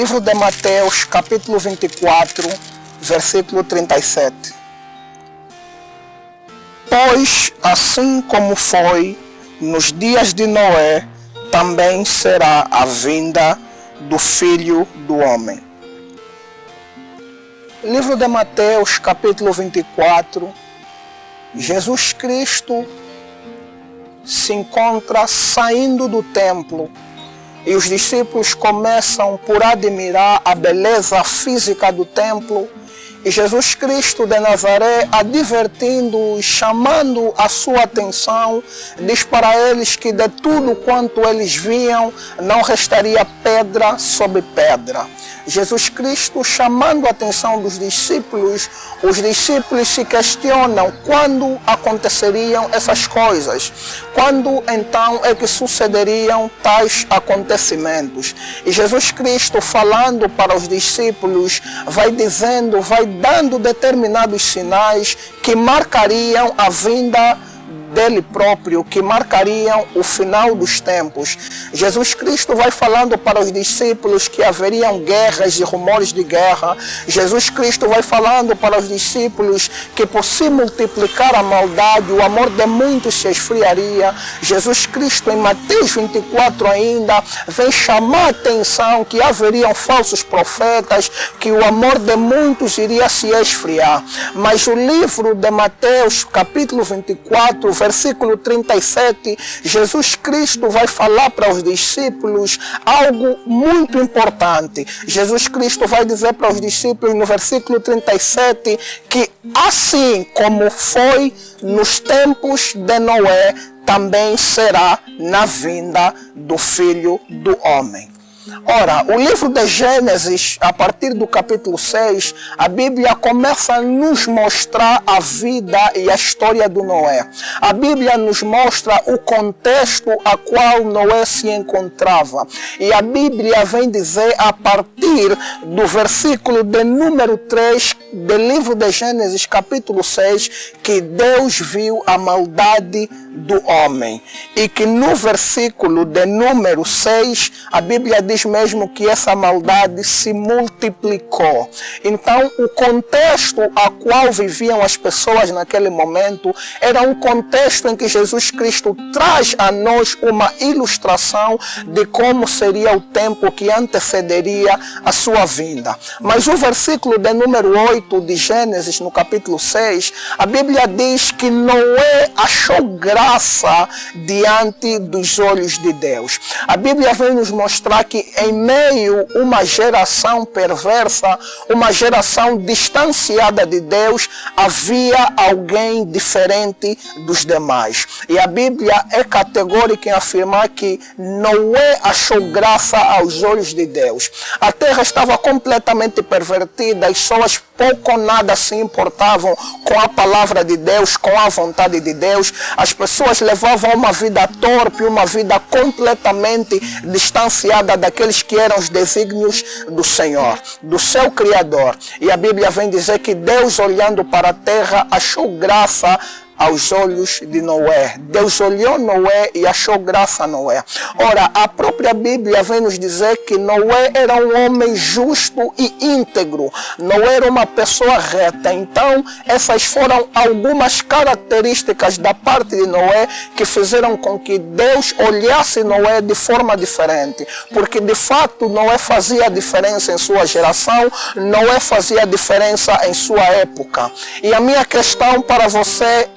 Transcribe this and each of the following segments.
Livro de Mateus, capítulo 24, versículo 37. Pois, assim como foi nos dias de Noé, também será a vinda do Filho do Homem. Livro de Mateus, capítulo 24, Jesus Cristo se encontra saindo do templo e os discípulos começam por admirar a beleza física do templo. E Jesus Cristo de Nazaré, advertindo-os, chamando a sua atenção, diz para eles que de tudo quanto eles viam, não restaria pedra sobre pedra. Jesus Cristo chamando a atenção dos discípulos, os discípulos se questionam quando aconteceriam essas coisas, quando então é que sucederiam tais acontecimentos. E Jesus Cristo, falando para os discípulos, vai dizendo, vai dando determinados sinais que marcariam a vinda dele próprio, que marcariam o final dos tempos. Jesus Cristo vai falando para os discípulos que haveriam guerras e rumores de guerra. Jesus Cristo vai falando para os discípulos que por se multiplicar a maldade, o amor de muitos se esfriaria. Jesus Cristo em Mateus 24 ainda vem chamar a atenção que haveriam falsos profetas, que o amor de muitos iria se esfriar. Mas o livro de Mateus, capítulo 24, versículo 37, Jesus Cristo vai falar para os discípulos algo muito importante. Jesus Cristo vai dizer para os discípulos no versículo 37 que assim como foi nos tempos de Noé, também será na vinda do Filho do Homem. Ora, o livro de Gênesis, a partir do capítulo 6, a Bíblia começa a nos mostrar a vida e a história do Noé. A Bíblia nos mostra o contexto a qual Noé se encontrava. E a Bíblia vem dizer, a partir do versículo de número 3 do livro de Gênesis, capítulo 6, que Deus viu a maldade do homem. E que no versículo de número 6, a Bíblia diz mesmo que essa maldade se multiplicou. Então, o contexto a qual viviam as pessoas naquele momento era um contexto em que Jesus Cristo traz a nós uma ilustração de como seria o tempo que antecederia a sua vinda. Mas o versículo de número 8 de Gênesis, no capítulo 6, a Bíblia diz que Noé achou graça diante dos olhos de Deus. A Bíblia vem nos mostrar que em meio a uma geração perversa, uma geração distanciada de Deus, havia alguém diferente dos demais. E a Bíblia é categórica em afirmar que Noé achou graça aos olhos de Deus. A terra estava completamente pervertida, as pessoas pouco ou nada se importavam com a palavra de Deus, com a vontade de Deus. As pessoas levavam uma vida torpe, uma vida completamente distanciada daqueles que eram os desígnios do Senhor, do seu Criador. E a Bíblia vem dizer que Deus, olhando para a terra, achou graça aos olhos de Noé. Deus olhou Noé e achou graça a Noé. Ora, a própria Bíblia vem nos dizer que Noé era um homem justo e íntegro. Noé era uma pessoa reta. Então, essas foram algumas características da parte de Noé que fizeram com que Deus olhasse Noé de forma diferente. Porque, de fato, Noé fazia diferença em sua geração, Noé fazia diferença em sua época. E a minha questão para você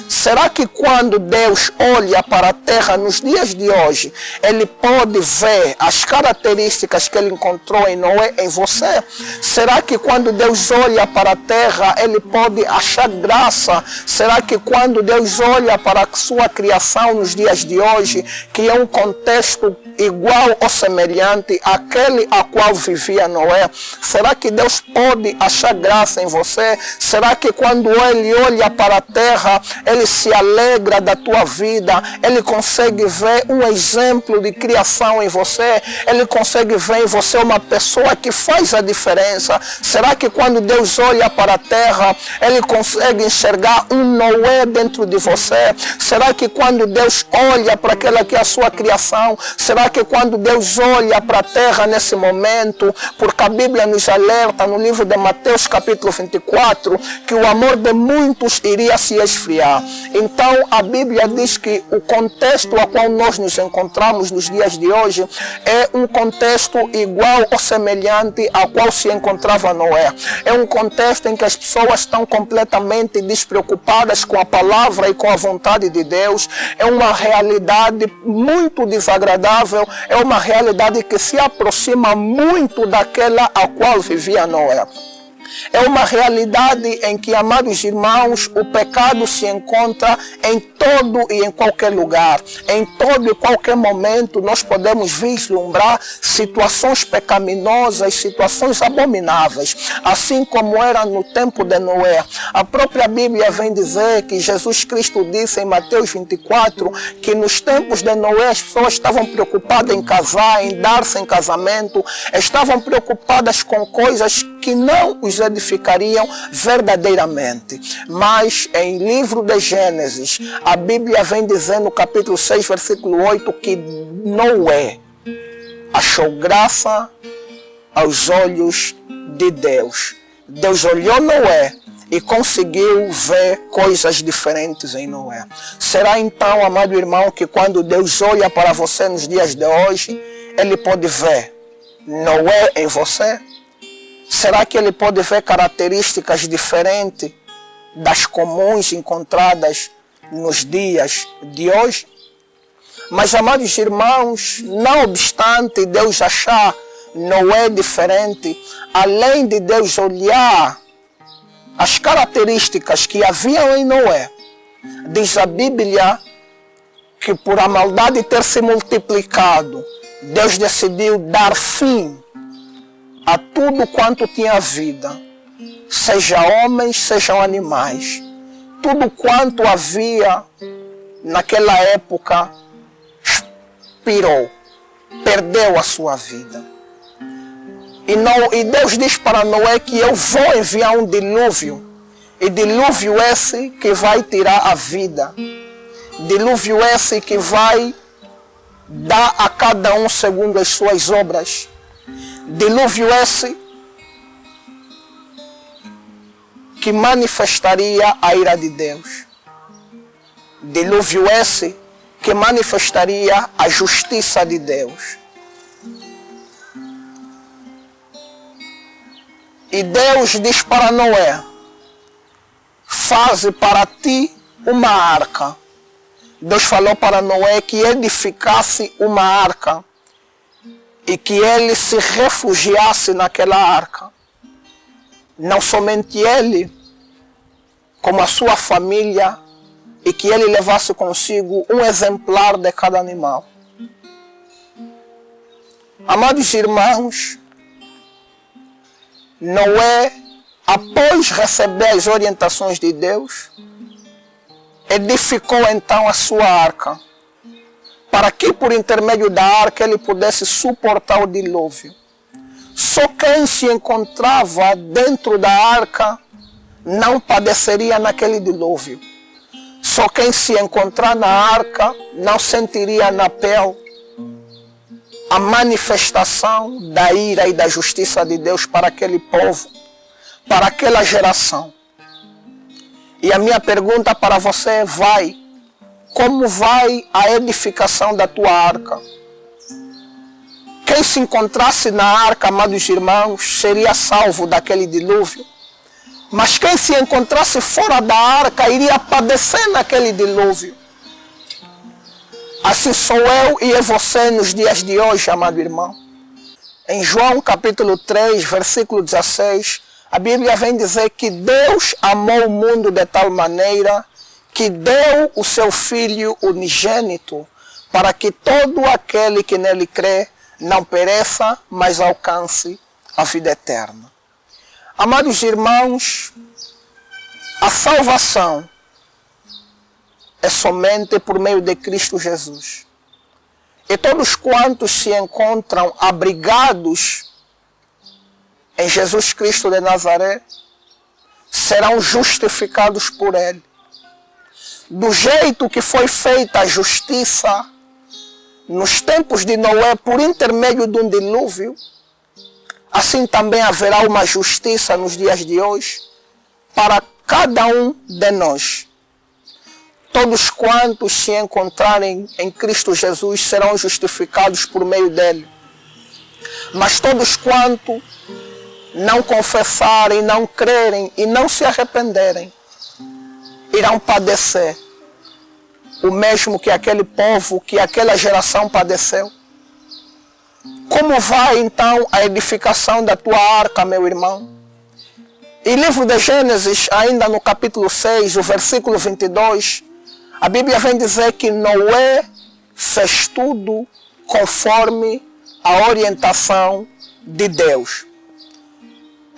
será que quando Deus olha para a terra nos dias de hoje, Ele pode ver as características que Ele encontrou em Noé em você? Será que quando Deus olha para a terra, Ele pode achar graça? Será que quando Deus olha para a sua criação nos dias de hoje, que é um contexto igual ou semelhante àquele a qual vivia Noé, será que Deus pode achar graça em você? Será que quando Ele olha para a terra, terra, ele se alegra da tua vida, ele consegue ver um exemplo de criação em você, ele consegue ver em você uma pessoa que faz a diferença. Será que quando Deus olha para a terra, ele consegue enxergar um Noé dentro de você? Será que quando Deus olha para aquela que é a sua criação, será que quando Deus olha para a terra nesse momento, porque a Bíblia nos alerta no livro de Mateus capítulo 24, que o amor de muitos iria se esfriar. Então a Bíblia diz que o contexto a qual nós nos encontramos nos dias de hoje é um contexto igual ou semelhante ao qual se encontrava Noé. É um contexto em que as pessoas estão completamente despreocupadas com a palavra e com a vontade de Deus. É uma realidade muito desagradável, é uma realidade que se aproxima muito daquela a qual vivia Noé. É uma realidade em que, amados irmãos, o pecado se encontra em todo e em qualquer lugar. Em todo e qualquer momento nós podemos vislumbrar situações pecaminosas, situações abomináveis, assim como era no tempo de Noé. A própria Bíblia vem dizer que Jesus Cristo disse em Mateus 24 que nos tempos de Noé as pessoas estavam preocupadas em casar, em dar-se em casamento, estavam preocupadas com coisas que não os edificariam verdadeiramente. Mas em livro de Gênesis, a Bíblia vem dizer no capítulo 6, versículo 8, que Noé achou graça aos olhos de Deus. Deus olhou Noé e conseguiu ver coisas diferentes em Noé. Será então, amado irmão, que quando Deus olha para você nos dias de hoje, Ele pode ver Noé em você? Será que ele pode ver características diferentes das comuns encontradas nos dias de hoje? Mas, amados irmãos, não obstante Deus achar Noé diferente, além de Deus olhar as características que haviam em Noé, diz a Bíblia que por a maldade ter se multiplicado, Deus decidiu dar fim a tudo quanto tinha vida, seja homens, sejam animais. Tudo quanto havia naquela época expirou, perdeu a sua vida. E Deus diz para Noé que eu vou enviar um dilúvio, e dilúvio esse que vai tirar a vida, dilúvio esse que vai dar a cada um segundo as suas obras. Dilúvio esse que manifestaria a ira de Deus. Dilúvio esse que manifestaria a justiça de Deus. E Deus diz para Noé: faze para ti uma arca. Deus falou para Noé que edificasse uma arca e que ele se refugiasse naquela arca. Não somente ele, como a sua família, e que ele levasse consigo um exemplar de cada animal. Amados irmãos, Noé, após receber as orientações de Deus, edificou então a sua arca, para que por intermédio da arca ele pudesse suportar o dilúvio. Só quem se encontrava dentro da arca não padeceria naquele dilúvio. Só quem se encontrar na arca não sentiria na pele a manifestação da ira e da justiça de Deus para aquele povo, para aquela geração. E a minha pergunta para você vai: como vai a edificação da tua arca? Quem se encontrasse na arca, amados irmãos, seria salvo daquele dilúvio. Mas quem se encontrasse fora da arca iria padecer naquele dilúvio. Assim sou eu e é você nos dias de hoje, amado irmão. Em João capítulo 3, versículo 16, a Bíblia vem dizer que Deus amou o mundo de tal maneira que deu o seu Filho unigênito, para que todo aquele que nele crê não pereça, mas alcance a vida eterna. Amados irmãos, a salvação é somente por meio de Cristo Jesus. E todos quantos se encontram abrigados em Jesus Cristo de Nazaré serão justificados por Ele. Do jeito que foi feita a justiça nos tempos de Noé por intermédio de um dilúvio, assim também haverá uma justiça nos dias de hoje para cada um de nós. Todos quantos se encontrarem em Cristo Jesus serão justificados por meio dele. Mas todos quantos não confessarem, não crerem e não se arrependerem, irão padecer o mesmo que aquele povo, que aquela geração padeceu. Como vai então a edificação da tua arca, meu irmão? Em livro de Gênesis, ainda no capítulo 6, o versículo 22, a Bíblia vem dizer que Noé fez tudo conforme a orientação de Deus.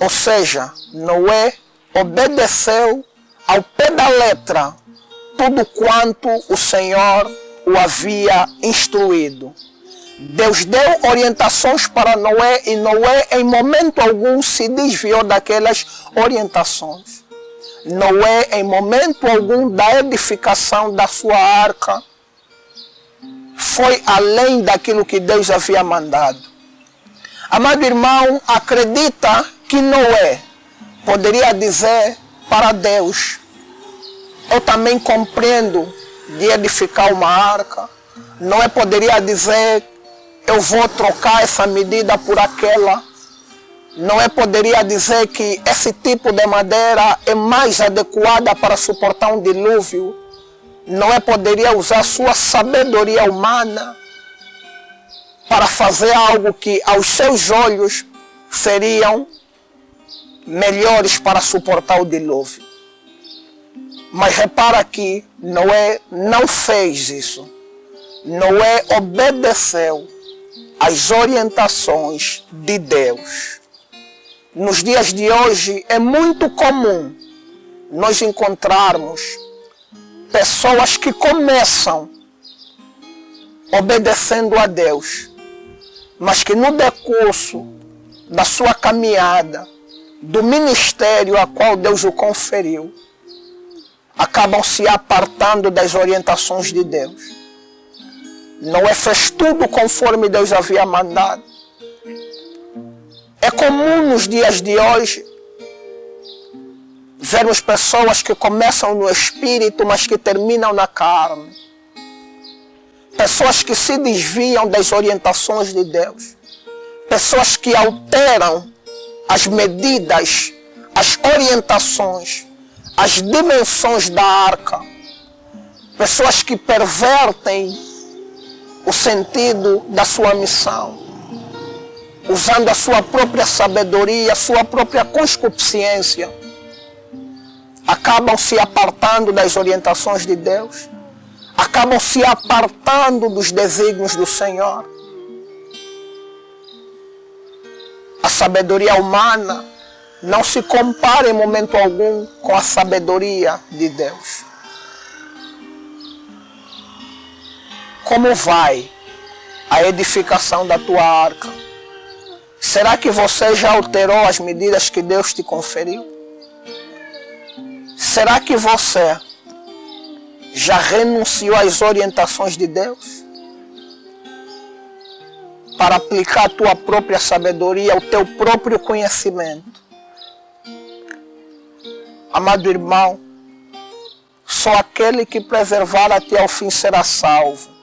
Ou seja, Noé obedeceu ao pé da letra tudo quanto o Senhor o havia instruído. Deus deu orientações para Noé e Noé em momento algum se desviou daquelas orientações. Noé em momento algum da edificação da sua arca foi além daquilo que Deus havia mandado. Amado irmão, acredita que Noé poderia dizer para Deus: eu também compreendo de edificar uma arca. Noé poderia dizer: eu vou trocar essa medida por aquela. Noé poderia dizer que esse tipo de madeira é mais adequada para suportar um dilúvio. Noé poderia usar sua sabedoria humana para fazer algo que aos seus olhos seriam melhores para suportar o dilúvio. Mas repara que Noé não fez isso. Noé obedeceu às orientações de Deus. Nos dias de hoje é muito comum nós encontrarmos pessoas que começam obedecendo a Deus, mas que no decurso da sua caminhada, do ministério a qual Deus o conferiu, acabam se apartando das orientações de Deus. Noé fez tudo conforme Deus havia mandado. É comum nos dias de hoje vermos pessoas que começam no espírito, mas que terminam na carne. Pessoas que se desviam das orientações de Deus. Pessoas que alteram as medidas, as orientações, as dimensões da arca. Pessoas que pervertem o sentido da sua missão, usando a sua própria sabedoria, a sua própria concupiscência, acabam se apartando das orientações de Deus, acabam se apartando dos desígnios do Senhor. A sabedoria humana não se compara em momento algum com a sabedoria de Deus. Como vai a edificação da tua arca? Será que você já alterou as medidas que Deus te conferiu? Será que você já renunciou às orientações de Deus? Para aplicar a tua própria sabedoria, o teu próprio conhecimento. Amado irmão, só aquele que preservar até ao fim será salvo.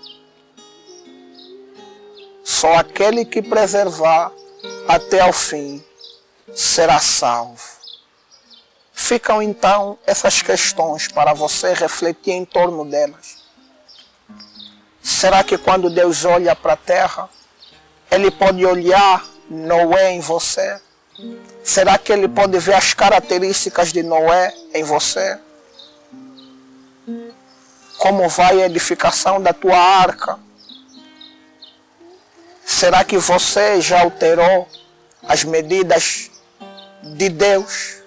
Só aquele que preservar até ao fim será salvo. Ficam então essas questões para você refletir em torno delas. Será que quando Deus olha para a terra, Ele pode olhar Noé em você? Será que Ele pode ver as características de Noé em você? Como vai a edificação da tua arca? Será que você já alterou as medidas de Deus?